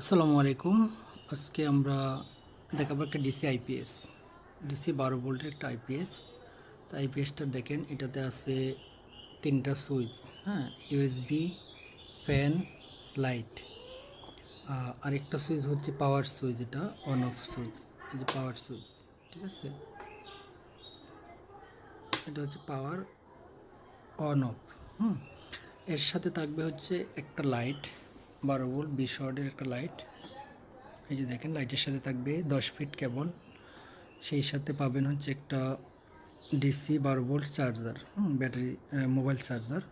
আসসালামু আলাইকুম। আজকে আমরা দেখাবো একটা ডিসি আইপিএস, ডিসি 12 ভোল্টের একটা আইপিএস। তো আইপিএসটা দেখেন, এটাতে আছে তিনটা সুইচ, হ্যাঁ, ইউএসবি, ফ্যান, লাইট। আরেকটা সুইচ হচ্ছে পাওয়ার সুইচ, এটা অন অফ সুইচ, এই যে পাওয়ার সুইচ, ঠিক আছে। এটা হচ্ছে পাওয়ার অন অফ। হুম এর সাথে থাকবে হচ্ছে একটা লাইট, 12 ভোল্ট 20 ওয়াটের একটা লাইট। এই যে দেখেন, লাইটের সাথে থাকবে 10 ফিট কেবল। সেই সাথে পাবেন হচ্ছে একটা DC 12 volt charger, battery, mobile charger.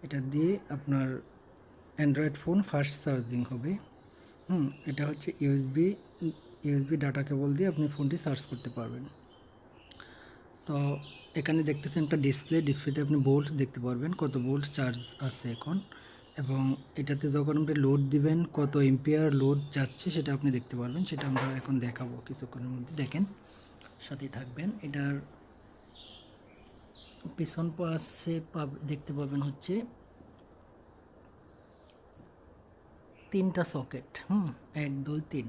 এটা দিয়ে আপনার অ্যান্ড্রয়েড ফোন ফাস্ট চার্জিং হবে। এটা হচ্ছে ইউএসবি ডাটা কেবল দিয়ে আপনি ফোনটি চার্জ করতে পারবেন। তো এখানে দেখতেছেন একটা ডিসপ্লেতে আপনি ভোল্ট দেখতে পারবেন, কত ভোল্ট চার্জ আছে এখন। এবং এটাতে যখন আপনি লোড দিবেন, কত এম্পিয়ার লোড যাচ্ছে সেটা আপনি দেখতে পারবেন। সেটা আমরা এখন দেখাবো কিছুক্ষণের মধ্যে। দেখেন, সাথেই থাকবেন। এটার পিছন পাশে দেখতে পাবেন হচ্ছে তিনটা সকেট, 1 2 3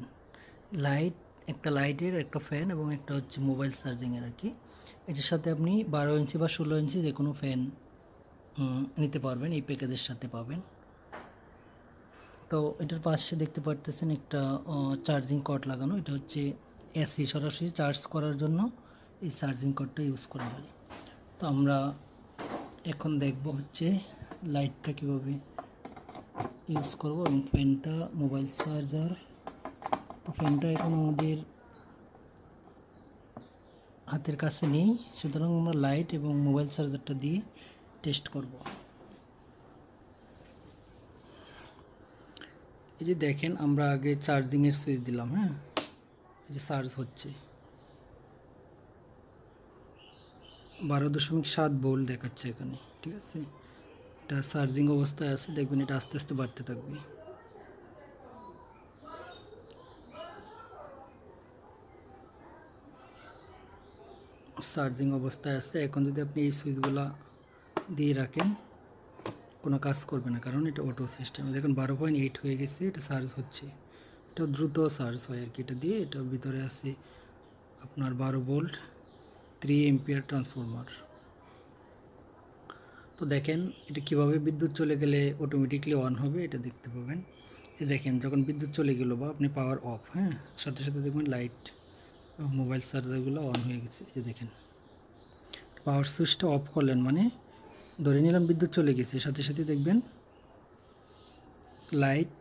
লাইট, একটা লাইটের, একটা ফ্যান এবং একটা হচ্ছে মোবাইল চার্জিংয়ের আর কি। এটার সাথে আপনি 12 ইঞ্চি বা 16 ইঞ্চি যে কোনো ফ্যান নিতে পারবেন, এই প্যাকেজের সাথে পাবেন। তো এটার পাশে দেখতে পারতেছেন একটা চার্জিং কর্ড লাগানো। এটা হচ্ছে এসি সরাসরি চার্জ করার জন্য এই চার্জিং কর্ডটা ইউজ করা হয়। তো আমরা এখন দেখব হচ্ছে লাইটটা কীভাবে ইউজ করব এবং ফ্যানটা, মোবাইল চার্জার। তো ফ্যানটা এখন আমাদের হাতের কাছে নেই, সুতরাং আমরা লাইট এবং মোবাইল চার্জারটা দিয়ে টেস্ট করব। এই যে দেখেন, আমরা আগে চার্জিংয়ের সুইচ দিলাম, এই যে চার্জ হচ্ছে 12.7 ভোল্ট দেখাচ্ছে এখানে, ঠিক আছে। এটা চার্জিং অবস্থায় আছে, দেখবেন এটা আস্তে আস্তে বাড়তে থাকবে। চার্জিং অবস্থায় আছে। এখন যদি আপনি এই সুইচগুলা দিয়ে রাখেন, কোনো কাজ করবে না, কারণ এটা অটো সিস্টেম। দেখুন 12.8 হয়ে গেছে, এটা চার্জ হচ্ছে। এটা দ্রুত চার্জ হয় আর কি। এটা দিয়ে, এটা ভিতরে আছে আপনার 12 ভোল্ট 3 এম্পিয়ার ট্রান্সফরমার। তো দেখেন, এটা কিভাবে বিদ্যুৎ চলে গেলে অটোমেটিকলি অন হবে এটা দেখতে পাবেন। এই দেখেন, যখন বিদ্যুৎ চলে গেল বা আপনি পাওয়ার অফ, সাথে সাথে দেখবেন লাইট এবং মোবাইল চার্জারগুলো অন হয়ে গেছে। এই যে দেখেন, পাওয়ার সুইচটা অফ করলেন মানে ধরে নিলাম বিদ্যুৎ চলে গেছে, সাথে সাথে দেখবেন লাইট